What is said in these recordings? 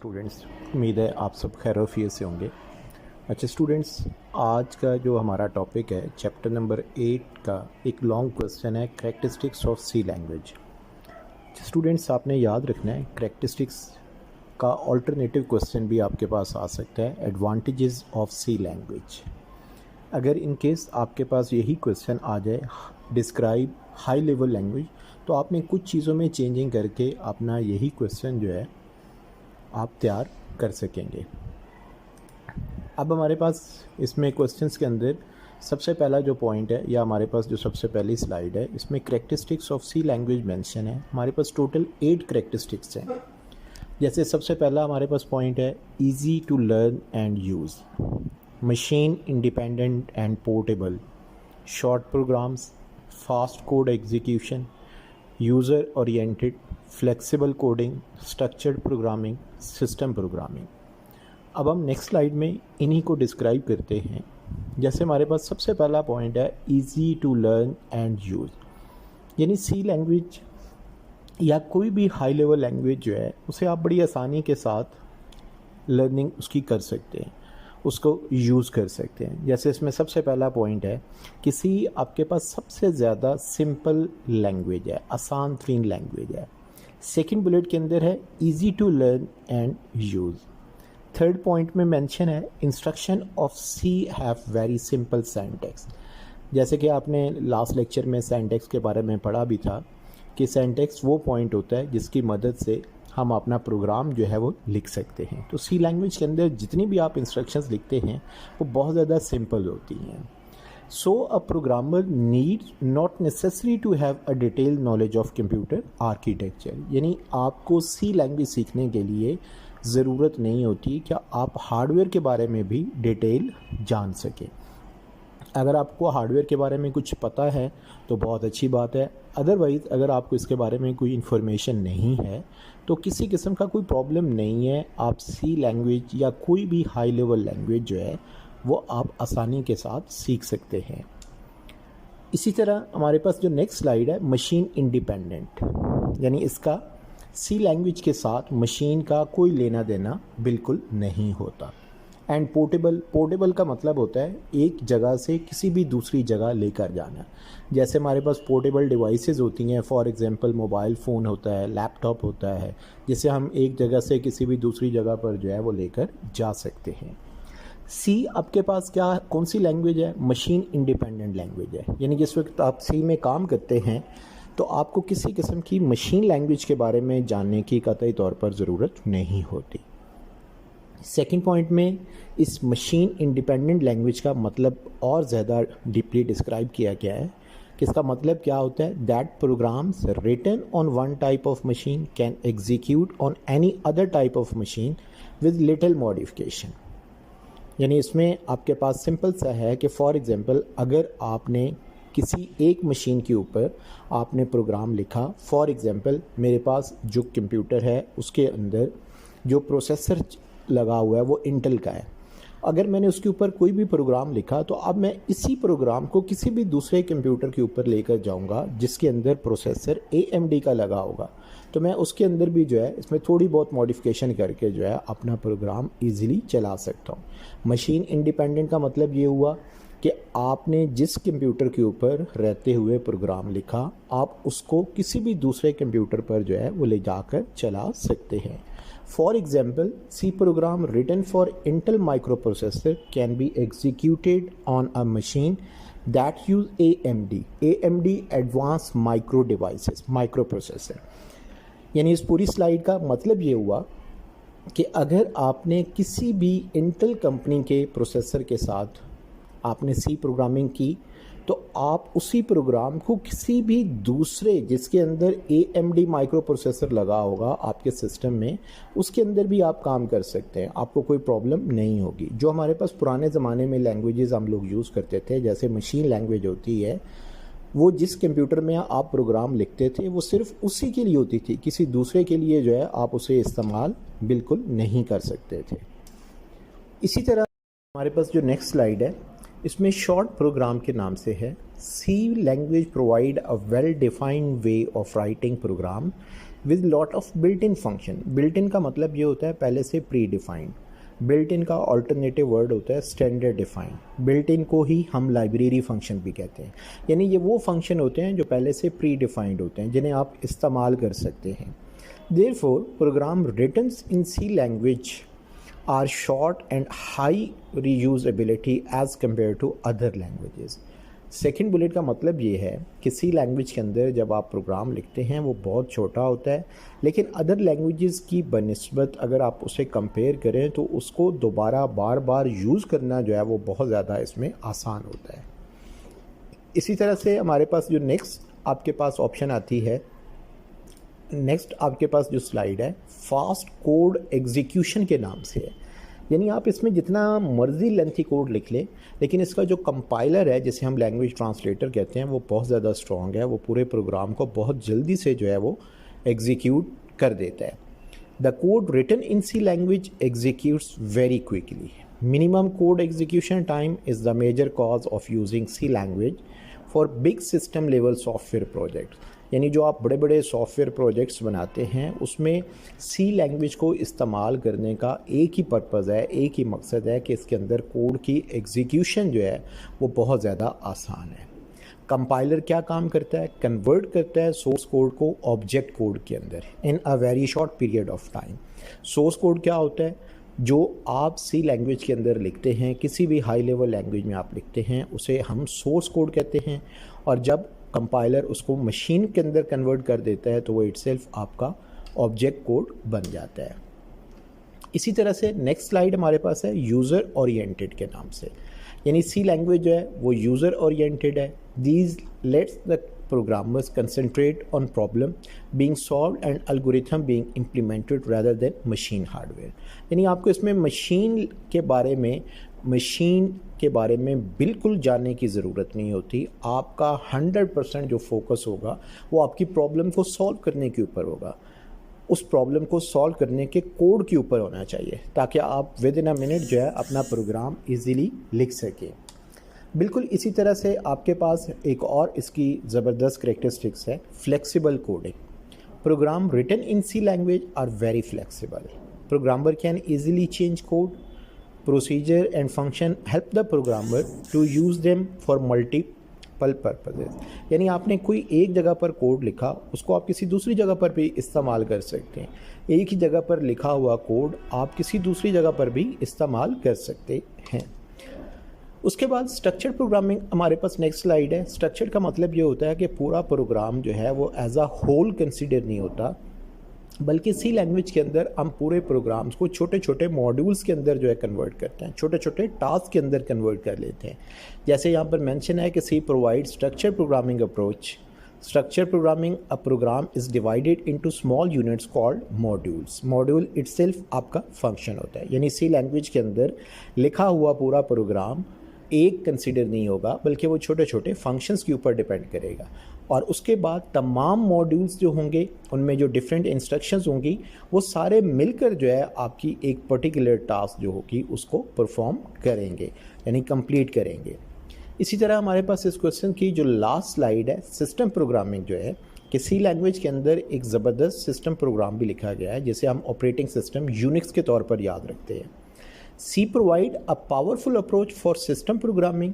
Students, उम्मीद है आप सब खैरियत से होंगे। अच्छा स्टूडेंट्स, आज का जो हमारा टॉपिक है चैप्टर नंबर 8 का एक लॉन्ग क्वेश्चन है characteristics of C language. Students, आपने याद रखना है करैक्टरिस्टिक्स का ऑल्टरनेटिव क्वेश्चन भी आपके पास आ सकता है, एडवांटेजेस ऑफ सी लैंग्वेज। अगर इन केस आपके पास यही क्वेश्चन आ जाए डिस्क्राइब हाई लेवल लैंग्वेज, तो आपने कुछ चीज़ों में चेंजिंग करके अपना यही क्वेश्चन जो है आप तैयार कर सकेंगे। अब हमारे पास इसमें क्वेश्चंस के अंदर सबसे पहला जो पॉइंट है या हमारे पास जो सबसे पहली स्लाइड है, इसमें characteristics of C language mention है। हमारे पास टोटल 8 करैक्टरिस्टिक्स हैं। जैसे सबसे पहला हमारे पास पॉइंट है easy to learn and use, machine independent and portable, short programs, fast code execution, user oriented, flexible coding, structured programming, system programming. अब हम नेक्स्ट स्लाइड में इन्हीं को डिस्क्राइब करते हैं। जैसे हमारे पास सबसे पहला पॉइंट है easy to learn and use, यानी सी लैंग्वेज या कोई भी हाई लेवल लैंग्वेज जो है उसे आप बड़ी आसानी के साथ लर्निंग उसकी कर सकते हैं, उसको यूज़ कर सकते हैं। जैसे इसमें सबसे पहला पॉइंट है कि सी आपके पास सबसे ज़्यादा सिंपल लैंग्वेज है, आसान तरीन लैंग्वेज है। सेकंड बुलेट के अंदर है easy to learn and use. Third point में मेंशन है instruction of C have very simple syntax. जैसे कि आपने लास्ट लेक्चर में सिंटैक्स के बारे में पढ़ा भी था कि सिंटैक्स वो पॉइंट होता है जिसकी मदद से हम अपना प्रोग्राम जो है वो लिख सकते हैं। तो सी लैंग्वेज के अंदर जितनी भी आप इंस्ट्रक्शंस लिखते हैं वो बहुत ज़्यादा सिंपल होती हैं। So a programmer need not necessary to have a detail knowledge of computer architecture, यानी आपको सी लैंग्वेज सीखने के लिए ज़रूरत नहीं होती कि आप हार्डवेयर के बारे में भी डिटेल जान सकें। अगर आपको हार्डवेयर के बारे में कुछ पता है तो बहुत अच्छी बात है, अदरवाइज़ अगर आपको इसके बारे में कोई इन्फॉर्मेशन नहीं है तो किसी किस्म का कोई प्रॉब्लम नहीं है। आप सी लैंग्वेज या कोई भी हाई लेवल लैंग्वेज जो है वो आप आसानी के साथ सीख सकते हैं। इसी तरह हमारे पास जो नेक्स्ट स्लाइड है मशीन इंडिपेंडेंट, यानी इसका सी लैंग्वेज के साथ मशीन का कोई लेना देना बिल्कुल नहीं होता। एंड पोर्टेबल, पोर्टेबल का मतलब होता है एक जगह से किसी भी दूसरी जगह लेकर जाना। जैसे हमारे पास पोर्टेबल डिवाइसेस होती हैं, फॉर एग्जांपल मोबाइल फ़ोन होता है, लैपटॉप होता है, जिसे हम एक जगह से किसी भी दूसरी जगह पर जो है वो लेकर जा सकते हैं। सी आपके पास क्या कौन सी लैंग्वेज है? मशीन इंडिपेंडेंट लैंग्वेज है, यानी जिस वक्त आप सी में काम करते हैं तो आपको किसी किस्म की मशीन लैंग्वेज के बारे में जानने की कतई तौर पर ज़रूरत नहीं होती। सेकंड पॉइंट में इस मशीन इंडिपेंडेंट लैंग्वेज का मतलब और ज़्यादा डीपली डिस्क्राइब किया गया है कि इसका मतलब क्या होता है, that programs written on one type of machine can execute on any other type of machine with little modification. यानी इसमें आपके पास सिंपल सा है कि फॉर एग्जांपल अगर आपने किसी एक मशीन के ऊपर आपने प्रोग्राम लिखा, फॉर एग्जांपल मेरे पास जो कंप्यूटर है उसके अंदर जो प्रोसेसर लगा हुआ है वो इंटेल का है, अगर मैंने उसके ऊपर कोई भी प्रोग्राम लिखा तो अब मैं इसी प्रोग्राम को किसी भी दूसरे कंप्यूटर के ऊपर लेकर जाऊंगा जिसके अंदर प्रोसेसर AMD का लगा होगा, तो मैं उसके अंदर भी जो है इसमें थोड़ी बहुत मॉडिफिकेशन करके जो है अपना प्रोग्राम इजीली चला सकता हूँ। मशीन इंडिपेंडेंट का मतलब ये हुआ कि आपने जिस कंप्यूटर के ऊपर रहते हुए प्रोग्राम लिखा, आप उसको किसी भी दूसरे कंप्यूटर पर जो है वो ले जाकर चला सकते हैं। For example, C program written for Intel microprocessor can be executed on a machine that use AMD Advanced Micro Devices microprocessor। यानी इस पूरी स्लाइड का मतलब ये हुआ कि अगर आपने किसी भी इंटेल कंपनी के प्रोसेसर के साथ आपने सी प्रोग्रामिंग की तो आप उसी प्रोग्राम को किसी भी दूसरे जिसके अंदर AMD माइक्रो प्रोसेसर लगा होगा आपके सिस्टम में, उसके अंदर भी आप काम कर सकते हैं, आपको कोई प्रॉब्लम नहीं होगी। जो हमारे पास पुराने ज़माने में लैंग्वेजेस हम लोग यूज़ करते थे, जैसे मशीन लैंग्वेज होती है, वो जिस कंप्यूटर में आप प्रोग्राम लिखते थे वो सिर्फ उसी के लिए होती थी, किसी दूसरे के लिए जो है आप उसे इस्तेमाल बिल्कुल नहीं कर सकते थे। इसी तरह हमारे पास जो नेक्स्ट स्लाइड है इसमें शॉर्ट प्रोग्राम के नाम से है C language provide a well defined way of writing program with lot of built in function. Built in का मतलब ये होता है पहले से प्री डिफाइंड। बिल्ट इन का ऑल्टरनेटिव वर्ड होता है स्टैंडर्ड डिफाइंड। बिल्ट इन को ही हम लाइब्रेरी फंक्शन भी कहते हैं, यानी ये वो फंक्शन होते हैं जो पहले से प्री डिफाइंड होते हैं, जिन्हें आप इस्तेमाल कर सकते हैं। Therefore program written in C language are short and high reusability as compare to other languages. Second bullet का मतलब ये है कि सी लैंग्वेज के अंदर जब आप प्रोग्राम लिखते हैं वो बहुत छोटा होता है, लेकिन अदर लैंग्वेजेस की बनिस्बत अगर आप उसे कंपेयर करें तो उसको दोबारा बार बार यूज़ करना जो है वो बहुत ज़्यादा इसमें आसान होता है। इसी तरह से हमारे पास जो नेक्स्ट आपके पास ऑप्शन आती है, नेक्स्ट आपके पास जो स्लाइड है फास्ट कोड एग्जीक्यूशन के नाम से है। यानी आप इसमें जितना मर्जी लेंथी कोड लिख लें, लेकिन इसका जो कंपाइलर है जिसे हम लैंग्वेज ट्रांसलेटर कहते हैं वो बहुत ज़्यादा स्ट्रॉन्ग है, वो पूरे प्रोग्राम को बहुत जल्दी से जो है वो एग्जीक्यूट कर देता है। The code written in C language executes very quickly. Minimum code execution time is the major cause of using C language for big system level software project. यानी जो आप बड़े बड़े सॉफ्टवेयर प्रोजेक्ट्स बनाते हैं उसमें सी लैंग्वेज को इस्तेमाल करने का एक ही पर्पज़ है, एक ही मकसद है कि इसके अंदर कोड की एग्जीक्यूशन जो है वो बहुत ज़्यादा आसान है। कंपाइलर क्या काम करता है? कन्वर्ट करता है सोर्स कोड को ऑब्जेक्ट कोड के अंदर in a very short period of time. Source code क्या होता है? जो आप सी लैंग्वेज के अंदर लिखते हैं, किसी भी हाई लेवल लैंग्वेज में आप लिखते हैं, उसे हम सोर्स कोड कहते हैं, और जब कंपाइलर उसको मशीन के अंदर कन्वर्ट कर देता है तो वो इटसेल्फ आपका ऑब्जेक्ट कोड बन जाता है। इसी तरह से नेक्स्ट स्लाइड हमारे पास है यूज़र ओरिएंटेड के नाम से। यानी सी लैंग्वेज जो है वो यूज़र ओरिएंटेड है। These let's the programmers concentrate on problem being solved and algorithm being implemented rather than machine hardware. यानी आपको इसमें मशीन के बारे में बिल्कुल जानने की ज़रूरत नहीं होती। आपका 100% जो फोकस होगा वो आपकी प्रॉब्लम को सॉल्व करने के ऊपर होगा, उस प्रॉब्लम को सॉल्व करने के कोड के ऊपर होना चाहिए, ताकि आप विद इन अ मिनट जो है अपना प्रोग्राम इजीली लिख सकें। बिल्कुल इसी तरह से आपके पास एक और इसकी ज़बरदस्त करैक्टरिस्टिक्स है flexible coding. Program written in C language are very flexible. Programmer can easily change code, procedure and function help the programmer to use them for multiple purposes। यानी आपने कोई एक जगह पर कोड लिखा, उसको आप किसी दूसरी जगह पर भी इस्तेमाल कर सकते हैं। एक ही जगह पर लिखा हुआ कोड आप किसी दूसरी जगह पर भी इस्तेमाल कर सकते हैं। उसके बाद स्ट्रक्चर्ड प्रोग्रामिंग हमारे पास नेक्स्ट स्लाइड है। स्ट्रक्चर्ड का मतलब ये होता है कि पूरा प्रोग्राम जो है वो एज अ होल कंसिडर नहीं होता, बल्कि सी लैंग्वेज के अंदर हम पूरे प्रोग्राम्स को छोटे छोटे मॉड्यूल्स के अंदर जो है कन्वर्ट करते हैं, छोटे छोटे टास्क के अंदर कन्वर्ट कर लेते हैं। जैसे यहाँ पर मेंशन है कि C provide structure programming approach. Structure programming a program is divided into small units called modules. Module itself आपका फंक्शन होता है। यानी सी लैंग्वेज के अंदर लिखा हुआ पूरा प्रोग्राम एक कंसिडर नहीं होगा, बल्कि वो छोटे छोटे फंक्शंस के ऊपर डिपेंड करेगा। और उसके बाद तमाम मॉड्यूल्स जो होंगे उनमें जो डिफरेंट इंस्ट्रक्शंस होंगी वो सारे मिलकर जो है आपकी एक पर्टिकुलर टास्क जो होगी उसको परफॉर्म करेंगे, यानी कंप्लीट करेंगे। इसी तरह हमारे पास इस क्वेश्चन की जो लास्ट स्लाइड है सिस्टम प्रोग्रामिंग जो है कि सी लैंग्वेज के अंदर एक ज़बरदस्त सिस्टम प्रोग्राम भी लिखा गया है जिसे हम ऑपरेटिंग सिस्टम यूनिक्स के तौर पर याद रखते हैं। C provide a powerful approach for system programming.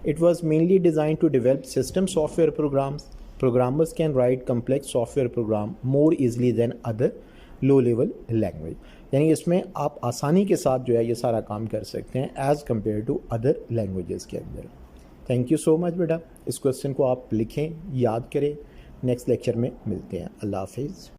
It was mainly designed to develop system software programs. Programmers can write complex software program more easily than other low-level language. यानी इसमें आप आसानी के साथ जो है ये सारा काम कर सकते हैं as compare to other languages के अंदर। थैंक यू सो मच बेटा। इस क्वेश्चन को आप लिखें, याद करें। नेक्स्ट लेक्चर में मिलते हैं। अल्लाह हाफिज़।